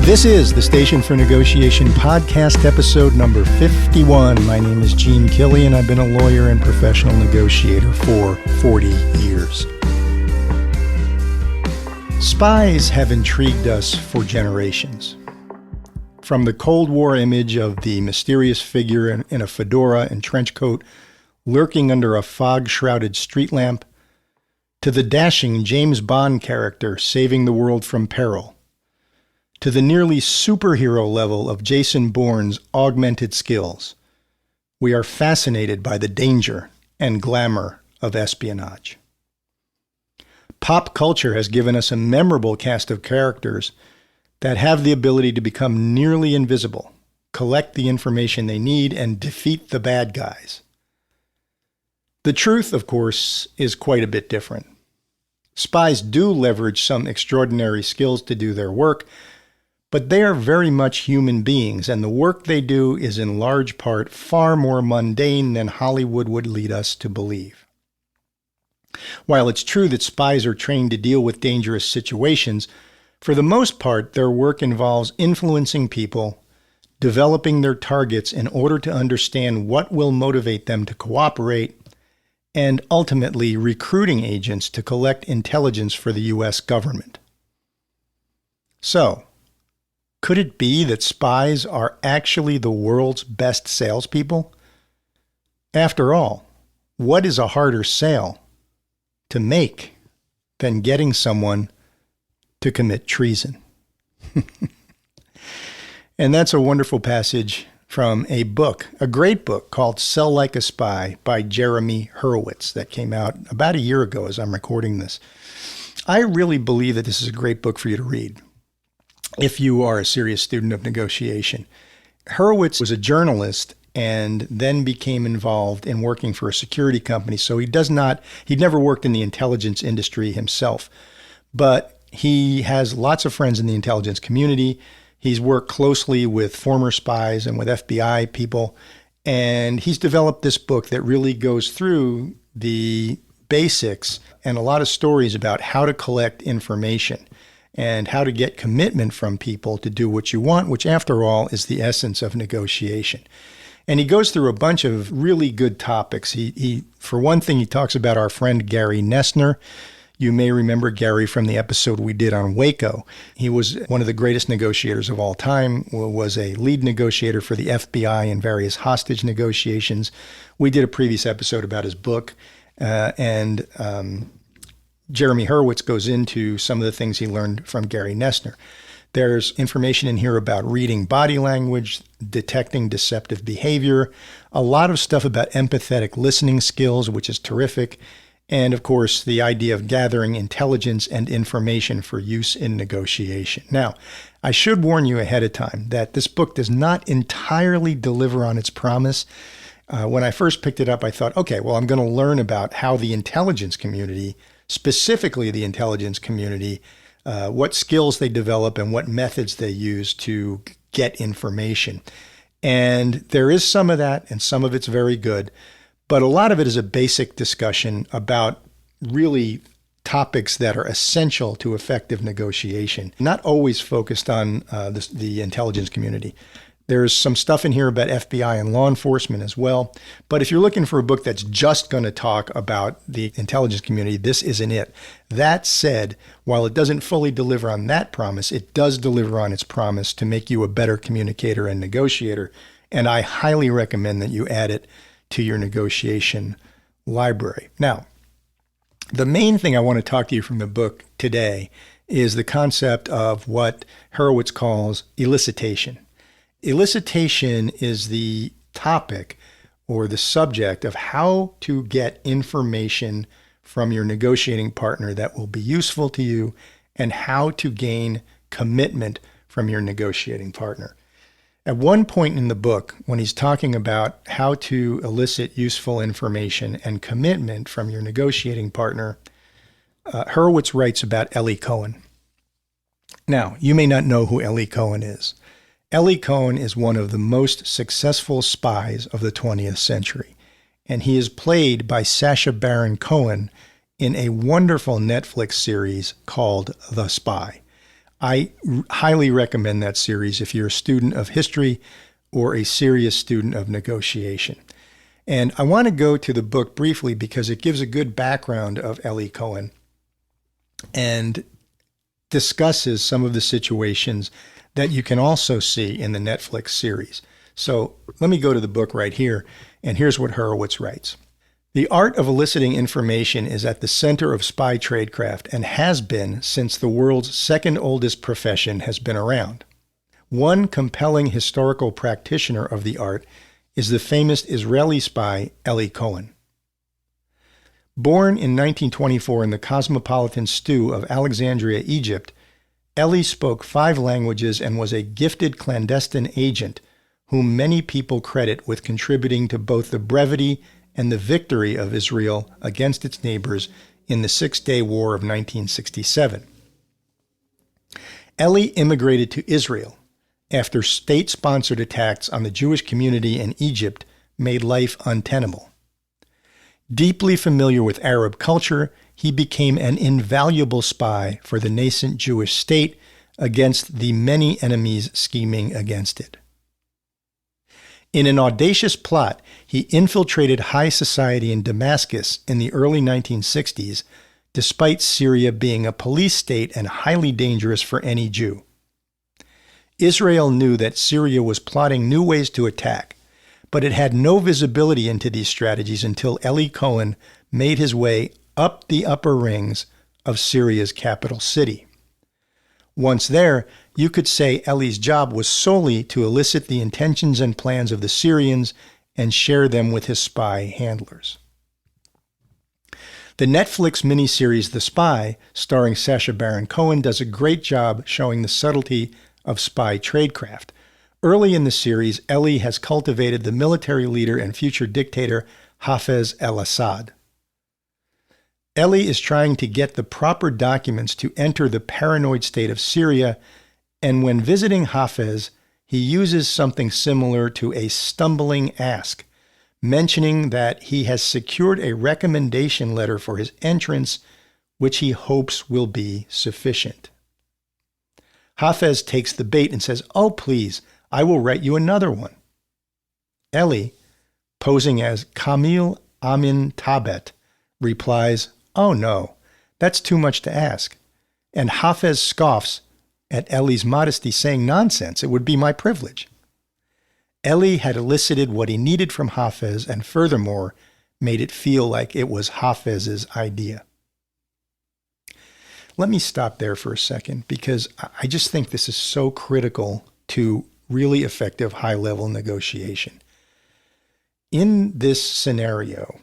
This is the Station for Negotiation podcast, episode number 51. My name is Gene Killy, and I've been a lawyer and professional negotiator for 40 years. Spies have intrigued us for generations. From the Cold War image of the mysterious figure in a fedora and trench coat lurking under a fog-shrouded street lamp, to the dashing James Bond character saving the world from peril, to the nearly superhero level of Jason Bourne's augmented skills, we are fascinated by the danger and glamour of espionage. Pop culture has given us a memorable cast of characters that have the ability to become nearly invisible, collect the information they need, and defeat the bad guys. The truth, of course, is quite a bit different. Spies do leverage some extraordinary skills to do their work, but they are very much human beings, and the work they do is in large part far more mundane than Hollywood would lead us to believe. While it's true that spies are trained to deal with dangerous situations, for the most part, their work involves influencing people, developing their targets in order to understand what will motivate them to cooperate, and ultimately recruiting agents to collect intelligence for the U.S. government. So, could it be that spies are actually the world's best salespeople? After all, what is a harder sale to make than getting someone to commit treason? And that's a wonderful passage from a book, a great book called Sell Like a Spy by Jeremy Hurwitz that came out about a year ago as I'm recording this. I really believe that this is a great book for you to read if you are a serious student of negotiation. Hurwitz was a journalist and then became involved in working for a security company. So he'd never worked in the intelligence industry himself, but he has lots of friends in the intelligence community. He's worked closely with former spies and with FBI people, and he's developed this book that really goes through the basics and a lot of stories about how to collect information and how to get commitment from people to do what you want, which after all is the essence of negotiation. And he goes through a bunch of really good topics. He for one thing, he talks about our friend Gary Nessner. You may remember Gary from the episode we did on Waco. He was one of the greatest negotiators of all time, was a lead negotiator for the FBI in various hostage negotiations. We did a previous episode about his book, and Jeremy Hurwitz goes into some of the things he learned from Gary Nessner. There's information in here about reading body language, detecting deceptive behavior, a lot of stuff about empathetic listening skills, which is terrific, and of course, the idea of gathering intelligence and information for use in negotiation. Now, I should warn you ahead of time that this book does not entirely deliver on its promise. When I first picked it up, I thought, okay, well, I'm going to learn about how the intelligence community, specifically the intelligence community, what skills they develop and what methods they use to get information. And there is some of that, and some of it's very good. But a lot of it is a basic discussion about really topics that are essential to effective negotiation, not always focused on the intelligence community. There's some stuff in here about FBI and law enforcement as well. But if you're looking for a book that's just going to talk about the intelligence community, this isn't it. That said, while it doesn't fully deliver on that promise, it does deliver on its promise to make you a better communicator and negotiator. And I highly recommend that you add it to your negotiation library. Now, the main thing I want to talk to you from the book today is the concept of what Hurwitz calls elicitation. Elicitation is the topic or the subject of how to get information from your negotiating partner that will be useful to you and how to gain commitment from your negotiating partner. At one point in the book, when he's talking about how to elicit useful information and commitment from your negotiating partner, Hurwitz writes about Ellie Cohen. Now, you may not know who Ellie Cohen is. Ellie Cohen is one of the most successful spies of the 20th century, and he is played by Sacha Baron Cohen in a wonderful Netflix series called The Spy. I highly recommend that series if you're a student of history or a serious student of negotiation. And I want to go to the book briefly because it gives a good background of Eli Cohen and discusses some of the situations that you can also see in the Netflix series. So let me go to the book right here, and here's what Hurwitz writes. The art of eliciting information is at the center of spy tradecraft and has been since the world's second oldest profession has been around. One compelling historical practitioner of the art is the famous Israeli spy Eli Cohen. Born in 1924 in the cosmopolitan stew of Alexandria, Egypt, Eli spoke 5 languages and was a gifted clandestine agent whom many people credit with contributing to both the brevity and the victory of Israel against its neighbors in the Six-Day War of 1967. Eli immigrated to Israel after state-sponsored attacks on the Jewish community in Egypt made life untenable. Deeply familiar with Arab culture, he became an invaluable spy for the nascent Jewish state against the many enemies scheming against it. In an audacious plot, he infiltrated high society in Damascus in the early 1960s, despite Syria being a police state and highly dangerous for any Jew. Israel knew that Syria was plotting new ways to attack, but it had no visibility into these strategies until Eli Cohen made his way up the upper rings of Syria's capital city. Once there, you could say Eli's job was solely to elicit the intentions and plans of the Syrians and share them with his spy handlers. The Netflix miniseries The Spy, starring Sacha Baron Cohen, does a great job showing the subtlety of spy tradecraft. Early in the series, Eli has cultivated the military leader and future dictator Hafez al-Assad. Eli is trying to get the proper documents to enter the paranoid state of Syria, and when visiting Hafez, he uses something similar to a stumbling ask, mentioning that he has secured a recommendation letter for his entrance, which he hopes will be sufficient. Hafez takes the bait and says, "Oh, please, I will write you another one." Eli, posing as Kamil Amin Tabet, replies, "Oh no, that's too much to ask." And Hafez scoffs at Eli's modesty, saying, "Nonsense, it would be my privilege." Eli had elicited what he needed from Hafez and furthermore made it feel like it was Hafez's idea. Let me stop there for a second because I just think this is so critical to really effective high-level negotiation. In this scenario,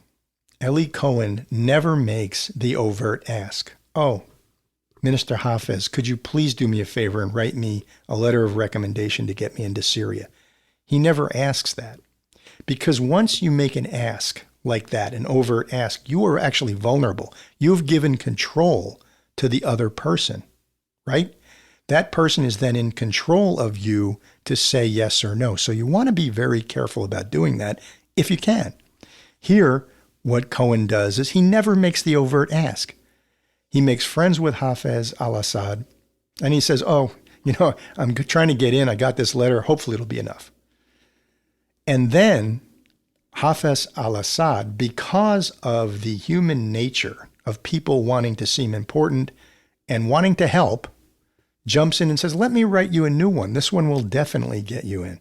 Eli Cohen never makes the overt ask, "Oh, Minister Hafez, could you please do me a favor and write me a letter of recommendation to get me into Syria?" He never asks that. Because once you make an ask like that, an overt ask, you are actually vulnerable. You've given control to the other person, right? That person is then in control of you to say yes or no. So you want to be very careful about doing that if you can. Here, what Cohen does is he never makes the overt ask. He makes friends with Hafez al-Assad, and he says, "Oh, I'm trying to get in. I got this letter. Hopefully it'll be enough." And then Hafez al-Assad, because of the human nature of people wanting to seem important and wanting to help, jumps in and says, "Let me write you a new one. This one will definitely get you in."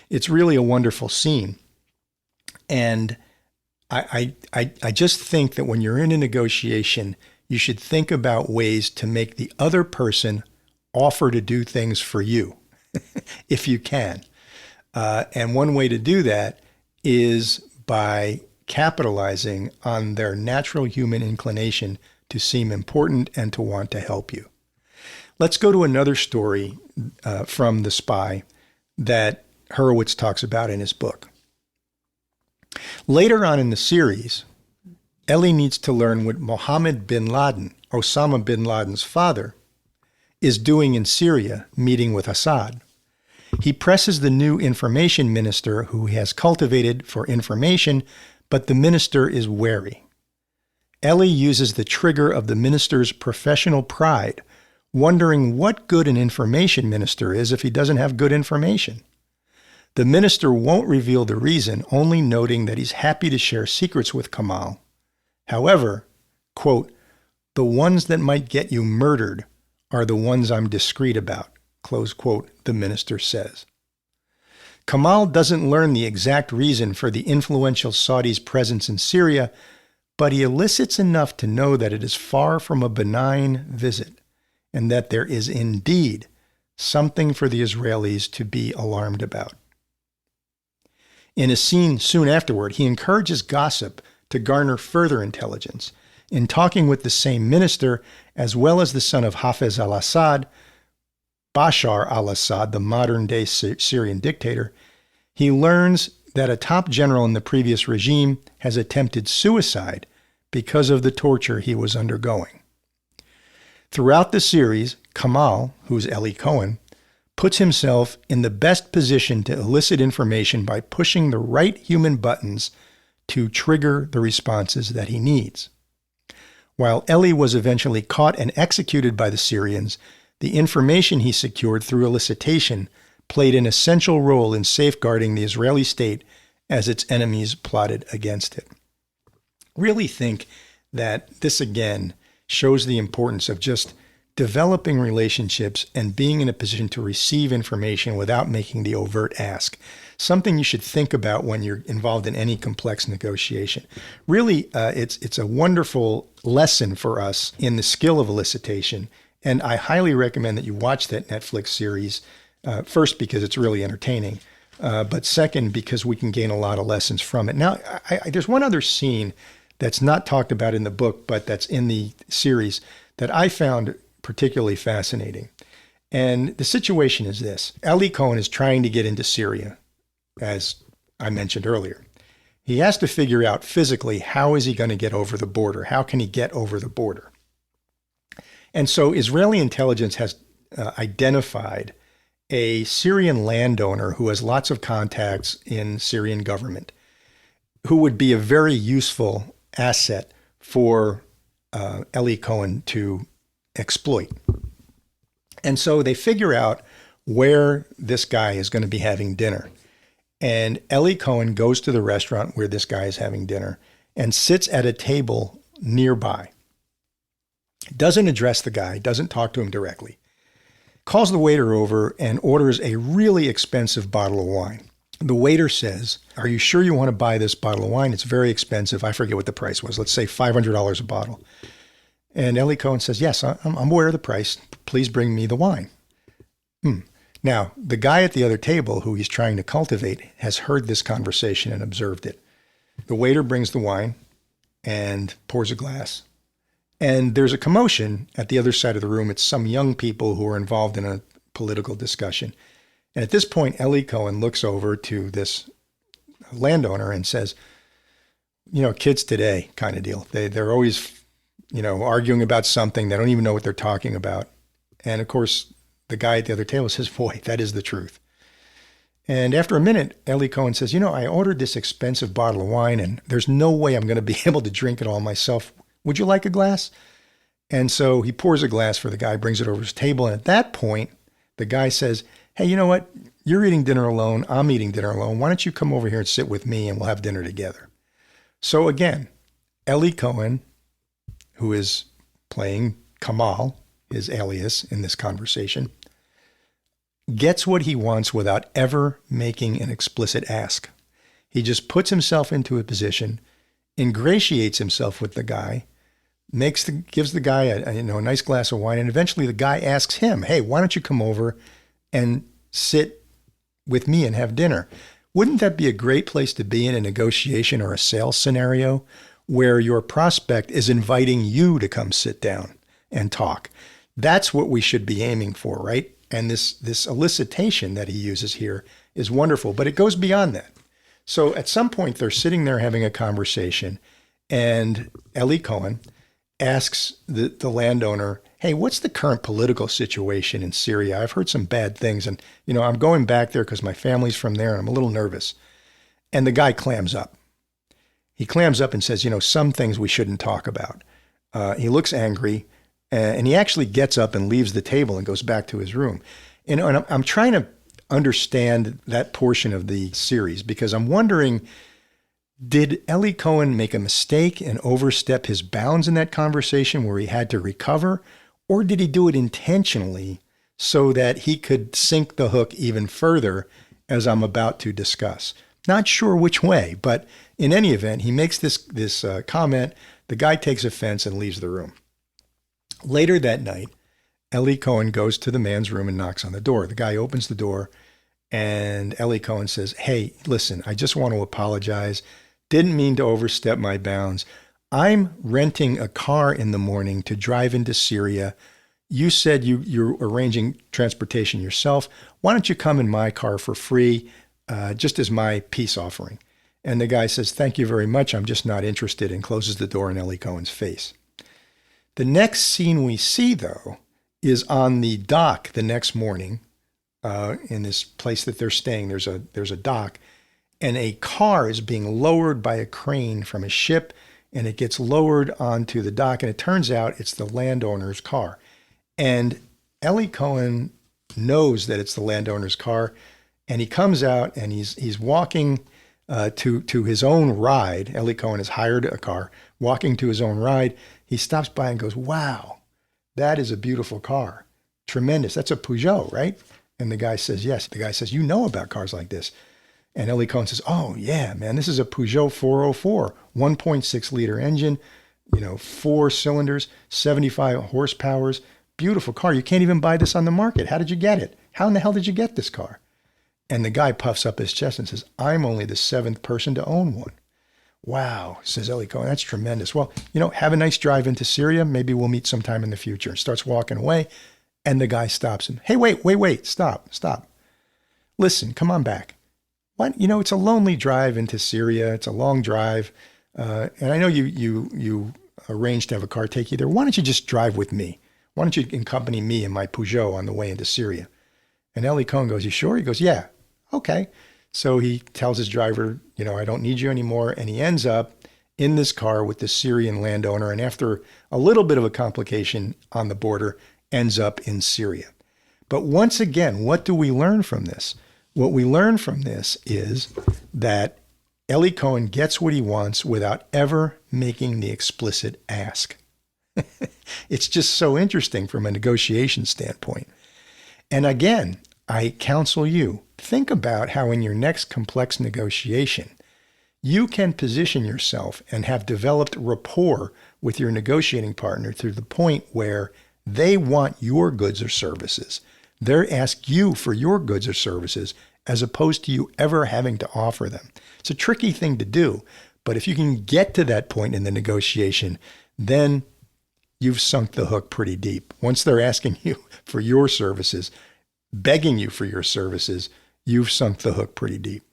It's really a wonderful scene. And I just think that when you're in a negotiation, you should think about ways to make the other person offer to do things for you, if you can. And one way to do that is by capitalizing on their natural human inclination to seem important and to want to help you. Let's go to another story from The Spy that Hurwitz talks about in his book. Later on in the series, Eli needs to learn what Mohammed bin Laden, Osama bin Laden's father, is doing in Syria, meeting with Assad. He presses the new information minister who he has cultivated for information, but the minister is wary. Eli uses the trigger of the minister's professional pride, wondering what good an information minister is if he doesn't have good information. The minister won't reveal the reason, only noting that he's happy to share secrets with Kamal. However, quote, the ones that might get you murdered are the ones I'm discreet about, close quote, the minister says. Kamal doesn't learn the exact reason for the influential Saudi's presence in Syria, but he elicits enough to know that it is far from a benign visit, and that there is indeed something for the Israelis to be alarmed about. In a scene soon afterward, he encourages gossip to garner further intelligence. In talking with the same minister, as well as the son of Hafez al-Assad, Bashar al-Assad, the modern-day Syrian dictator, he learns that a top general in the previous regime has attempted suicide because of the torture he was undergoing. Throughout the series, Kamal, who's Eli Cohen, puts himself in the best position to elicit information by pushing the right human buttons to trigger the responses that he needs. While Eli was eventually caught and executed by the Syrians, the information he secured through elicitation played an essential role in safeguarding the Israeli state as its enemies plotted against it. Really think that this again shows the importance of just developing relationships and being in a position to receive information without making the overt ask. Something you should think about when you're involved in any complex negotiation. Really, it's a wonderful lesson for us in the skill of elicitation, and I highly recommend that you watch that Netflix series, first because it's really entertaining, but second because we can gain a lot of lessons from it. Now, there's one other scene that's not talked about in the book, but that's in the series that I found particularly fascinating. And the situation is this. Eli Cohen is trying to get into Syria, as I mentioned earlier. He has to figure out physically, how is he going to get over the border? How can he get over the border? And so Israeli intelligence has identified a Syrian landowner who has lots of contacts in Syrian government, who would be a very useful asset for Eli Cohen to exploit. And so they figure out where this guy is going to be having dinner. And Eli Cohen goes to the restaurant where this guy is having dinner and sits at a table nearby. Doesn't address the guy, doesn't talk to him directly. Calls the waiter over and orders a really expensive bottle of wine. The waiter says, "Are you sure you want to buy this bottle of wine? It's very expensive." I forget what the price was. Let's say $500 a bottle. And Eli Cohen says, "Yes, I'm aware of the price. Please bring me the wine." Now, the guy at the other table who he's trying to cultivate has heard this conversation and observed it. The waiter brings the wine and pours a glass. And there's a commotion at the other side of the room. It's some young people who are involved in a political discussion. And at this point, Eli Cohen looks over to this landowner and says, kids today kind of deal. They're always, arguing about something. They don't even know what they're talking about. And of course, the guy at the other table says, "Boy, that is the truth." And after a minute, Eli Cohen says, "I ordered this expensive bottle of wine and there's no way I'm going to be able to drink it all myself. Would you like a glass?" And so he pours a glass for the guy, brings it over his table. And at that point, the guy says, "Hey, you know what? You're eating dinner alone. I'm eating dinner alone. Why don't you come over here and sit with me and we'll have dinner together?" So again, Eli Cohen, who is playing Kamal, his alias in this conversation, gets what he wants without ever making an explicit ask. He just puts himself into a position, ingratiates himself with the guy, gives the guy a nice glass of wine, and eventually the guy asks him, "Hey, why don't you come over and sit with me and have dinner?" Wouldn't that be a great place to be in a negotiation or a sales scenario where your prospect is inviting you to come sit down and talk? That's what we should be aiming for, right? And this elicitation that he uses here is wonderful, but it goes beyond that. So at some point, they're sitting there having a conversation, and Eli Cohen asks the landowner, "Hey, what's the current political situation in Syria? I've heard some bad things, and I'm going back there because my family's from there, and I'm a little nervous." And the guy clams up. He clams up and says, "Some things we shouldn't talk about." He looks angry, And he actually gets up and leaves the table and goes back to his room. And I'm trying to understand that portion of the series because I'm wondering, did Ellie Cohen make a mistake and overstep his bounds in that conversation where he had to recover? Or did he do it intentionally so that he could sink the hook even further, as I'm about to discuss? Not sure which way, but in any event, he makes this comment. The guy takes offense and leaves the room. Later that night, Ellie Cohen goes to the man's room and knocks on the door. The guy opens the door, and Ellie Cohen says, "Hey, listen, I just want to apologize. Didn't mean to overstep my bounds. I'm renting a car in the morning to drive into Syria. You said you're arranging transportation yourself. Why don't you come in my car for free, just as my peace offering?" And the guy says, "Thank you very much. I'm just not interested," and closes the door in Ellie Cohen's face. The next scene we see, though, is on the dock the next morning in this place that they're staying. There's a dock, and a car is being lowered by a crane from a ship, and it gets lowered onto the dock, and it turns out it's the landowner's car. And Ellie Cohen knows that it's the landowner's car, and he comes out and he's walking to his own ride. Ellie Cohen has hired a car, walking to his own ride. He stops by and goes, "Wow, that is a beautiful car. Tremendous. That's a Peugeot, right?" And the guy says, "Yes." The guy says, "You know about cars like this." And Ellie Cohen says, "Oh, yeah, man, this is a Peugeot 404, 1.6 liter engine, 4 cylinders, 75 horsepowers. Beautiful car. You can't even buy this on the market. How did you get it? How in the hell did you get this car?" And the guy puffs up his chest and says, "I'm only the 7th person to own one." "Wow," says Ellie Cohen, "that's tremendous. Well, have a nice drive into Syria. Maybe we'll meet sometime in the future." And starts walking away. And the guy stops him. "Hey, wait, stop. Listen, come on back. What? It's a lonely drive into Syria. It's a long drive. And I know you arranged to have a car take you there. Why don't you just drive with me? Why don't you accompany me in my Peugeot on the way into Syria?" And Ellie Cohen goes, "You sure?" He goes, "Yeah." "Okay." So he tells his driver, "I don't need you anymore." And he ends up in this car with the Syrian landowner. And after a little bit of a complication on the border, ends up in Syria. But once again, what do we learn from this? What we learn from this is that Ellie Cohen gets what he wants without ever making the explicit ask. It's just so interesting from a negotiation standpoint. And again, I counsel you, think about how in your next complex negotiation, you can position yourself and have developed rapport with your negotiating partner to the point where they want your goods or services. They ask you for your goods or services as opposed to you ever having to offer them. It's a tricky thing to do, but if you can get to that point in the negotiation, then you've sunk the hook pretty deep. Once they're asking you for your services, begging you for your services, you've sunk the hook pretty deep.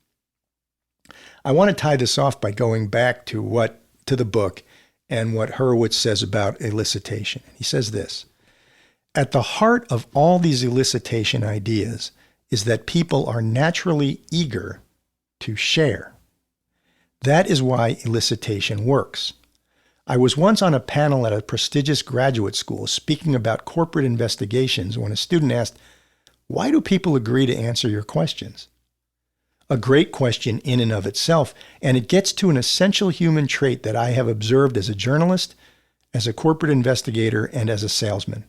I want to tie this off by going back to the book and what Hurwitz says about elicitation. He says this: "At the heart of all these elicitation ideas is that people are naturally eager to share. That is why elicitation works. I was once on a panel at a prestigious graduate school speaking about corporate investigations when a student asked, 'Why do people agree to answer your questions?' A great question in and of itself, and it gets to an essential human trait that I have observed as a journalist, as a corporate investigator, and as a salesman.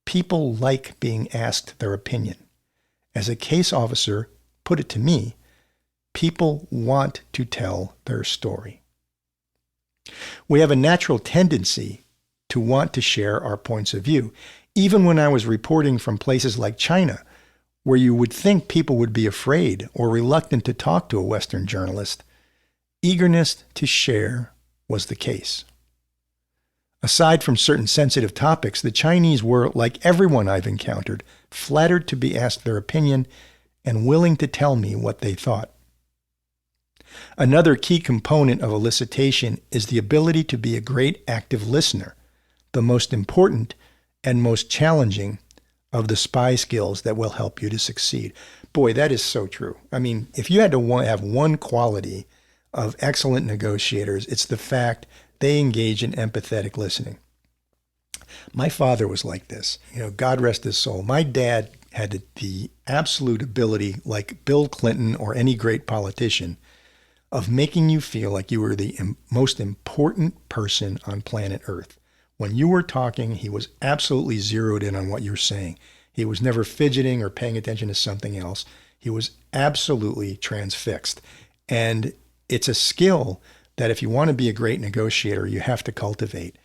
People like being asked their opinion. As a case officer put it to me, people want to tell their story. We have a natural tendency to want to share our points of view. Even when I was reporting from places like China, where you would think people would be afraid or reluctant to talk to a Western journalist, eagerness to share was the case. Aside from certain sensitive topics, the Chinese were, like everyone I've encountered, flattered to be asked their opinion and willing to tell me what they thought. Another key component of elicitation is the ability to be a great active listener, the most important and most challenging of the spy skills that will help you to succeed. Boy, that is so true. I mean, if you had to have one quality of excellent negotiators, it's the fact they engage in empathetic listening. My father was like this. God rest his soul. My dad had the absolute ability, like Bill Clinton or any great politician, of making you feel like you were the most important person on planet Earth. When you were talking, he was absolutely zeroed in on what you're saying. He was never fidgeting or paying attention to something else. He was absolutely transfixed. And it's a skill that if you want to be a great negotiator, you have to cultivate.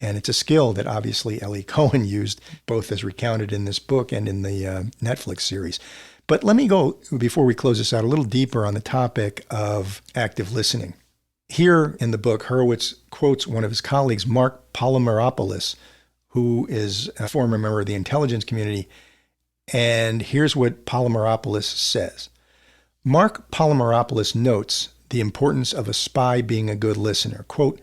And it's a skill that obviously Ellie Cohen used, both as recounted in this book and in the Netflix series. But let me go, before we close this out, a little deeper on the topic of active listening. Here in the book, Hurwitz quotes one of his colleagues, Mark Polymeropoulos, who is a former member of the intelligence community. And here's what Polymeropoulos says. Mark Polymeropoulos notes the importance of a spy being a good listener. Quote,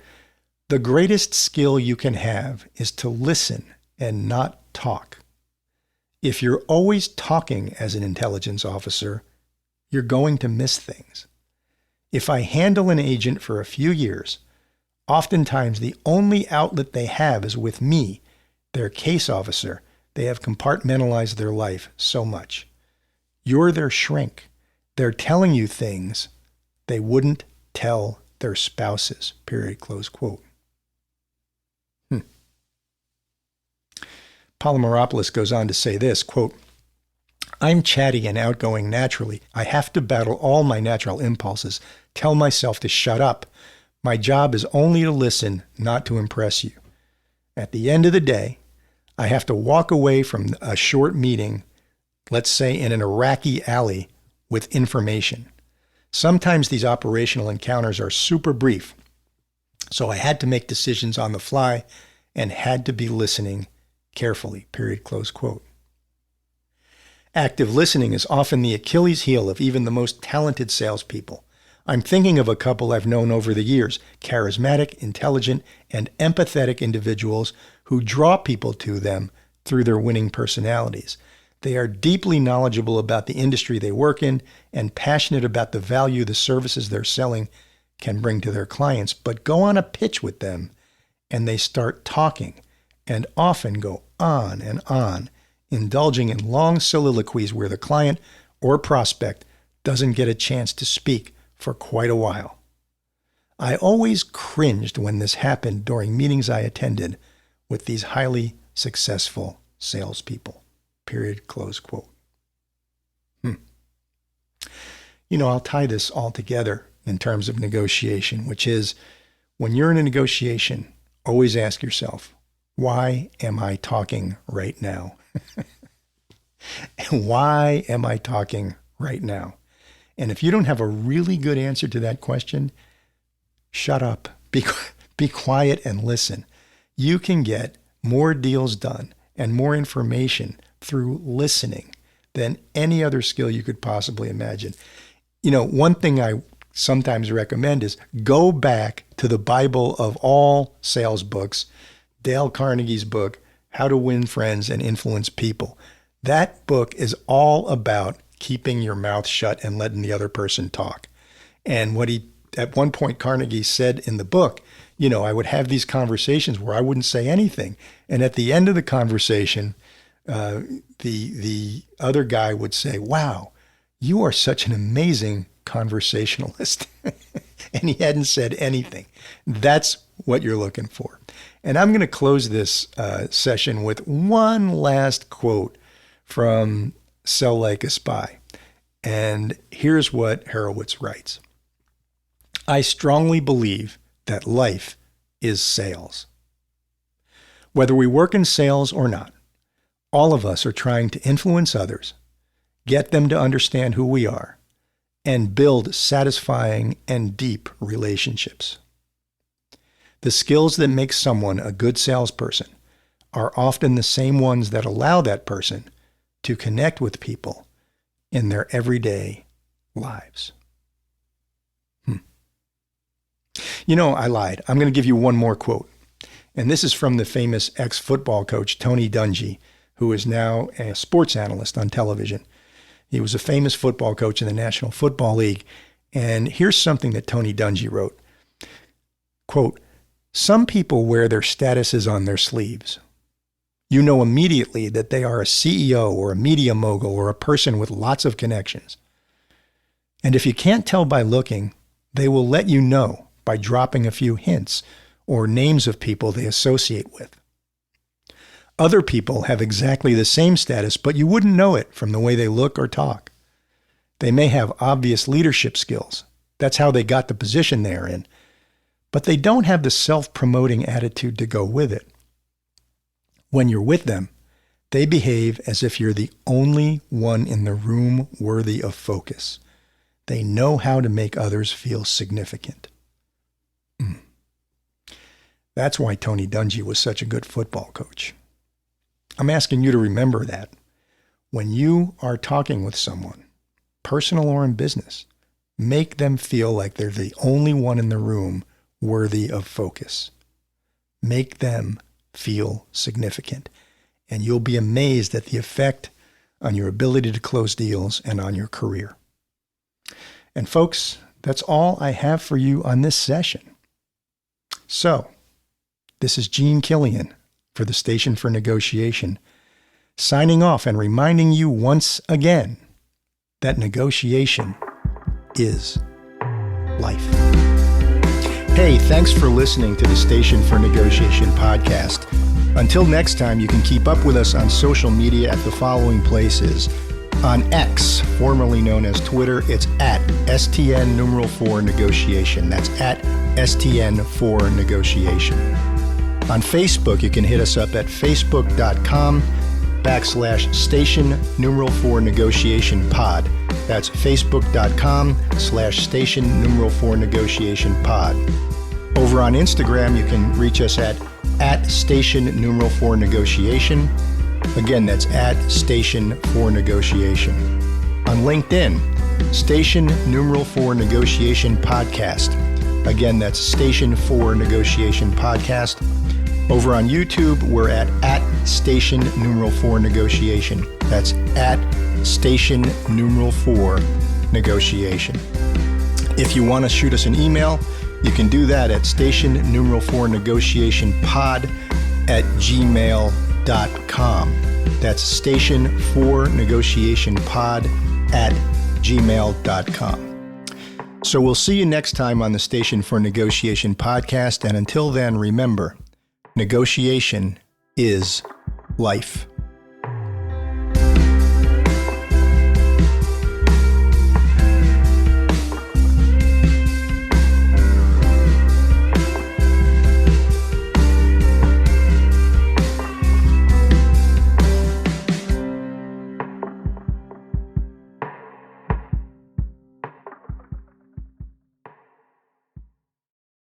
"The greatest skill you can have is to listen and not talk. If you're always talking as an intelligence officer, you're going to miss things. If I handle an agent for a few years, oftentimes the only outlet they have is with me, their case officer. They have compartmentalized their life so much. You're their shrink. They're telling you things they wouldn't tell their spouses," period, close quote. Polymeropoulos goes on to say this, quote, "I'm chatty and outgoing naturally. I have to battle all my natural impulses, tell myself to shut up. My job is only to listen, not to impress you. At the end of the day, I have to walk away from a short meeting, let's say in an Iraqi alley, with information. Sometimes these operational encounters are super brief, so I had to make decisions on the fly and had to be listening carefully," period, close quote. Active listening is often the Achilles heel of even the most talented salespeople. I'm thinking of a couple I've known over the years, charismatic, intelligent, and empathetic individuals who draw people to them through their winning personalities. They are deeply knowledgeable about the industry they work in and passionate about the value the services they're selling can bring to their clients, but go on a pitch with them and they start talking and often go on, indulging in long soliloquies where the client or prospect doesn't get a chance to speak for quite a while. I always cringed when this happened during meetings I attended with these highly successful salespeople, period, close quote. I'll tie this all together in terms of negotiation, which is when you're in a negotiation, always ask yourself, why am I talking right now? And why am I talking right now? And if you don't have a really good answer to that question, shut up, be quiet and listen. You can get more deals done and more information through listening than any other skill you could possibly imagine. One thing I sometimes recommend is go back to the Bible of all sales books, Dale Carnegie's book, How to Win Friends and Influence People. That book is all about keeping your mouth shut and letting the other person talk. And at one point, Carnegie said in the book, I would have these conversations where I wouldn't say anything. And at the end of the conversation, the other guy would say, "Wow, you are such an amazing conversationalist." And he hadn't said anything. That's what you're looking for. And I'm going to close this session with one last quote from Sell Like a Spy. And here's what Hurwitz writes. "I strongly believe that life is sales. Whether we work in sales or not, all of us are trying to influence others, get them to understand who we are, and build satisfying and deep relationships. The skills that make someone a good salesperson are often the same ones that allow that person to connect with people in their everyday lives." I lied. I'm going to give you one more quote. And this is from the famous ex-football coach, Tony Dungy, who is now a sports analyst on television. He was a famous football coach in the National Football League. And here's something that Tony Dungy wrote. Quote, "Some people wear their statuses on their sleeves. You know immediately that they are a CEO or a media mogul or a person with lots of connections. And if you can't tell by looking, they will let you know by dropping a few hints or names of people they associate with. Other people have exactly the same status, but you wouldn't know it from the way they look or talk. They may have obvious leadership skills. That's how they got the position they are in. But they don't have the self-promoting attitude to go with it. When you're with them, they behave as if you're the only one in the room worthy of focus. They know how to make others feel significant. That's why Tony Dungy was such a good football coach. I'm asking you to remember that when you are talking with someone, personal or in business, make them feel like they're the only one in the room worthy of focus. Make them feel significant, and you'll be amazed at the effect on your ability to close deals and on your career. And folks, that's all I have for you on this session. So, this is Gene Killian for the Station for Negotiation, signing off and reminding you once again that negotiation is life. Hey, thanks for listening to the Station for Negotiation podcast. Until next time, you can keep up with us on social media at the following places. On X, formerly known as Twitter, it's at STN4Negotiation. That's at STN4Negotiation. On Facebook, you can hit us up at facebook.com/Station4Negotiation pod. That's facebook.com/Station4Negotiation pod. Over on Instagram, you can reach us at Station4Negotiation. Again, that's at Station4Negotiation. On LinkedIn, Station4Negotiation podcast. Again, that's Station4Negotiation podcast. Over on YouTube, we're at Station4Negotiation. That's at Station4Negotiation. If you want to shoot us an email, you can do that at Station4Negotiationpod@gmail.com. That's Station4Negotiationpod@gmail.com. So we'll see you next time on the Station for Negotiation podcast. And until then, remember, negotiation is life.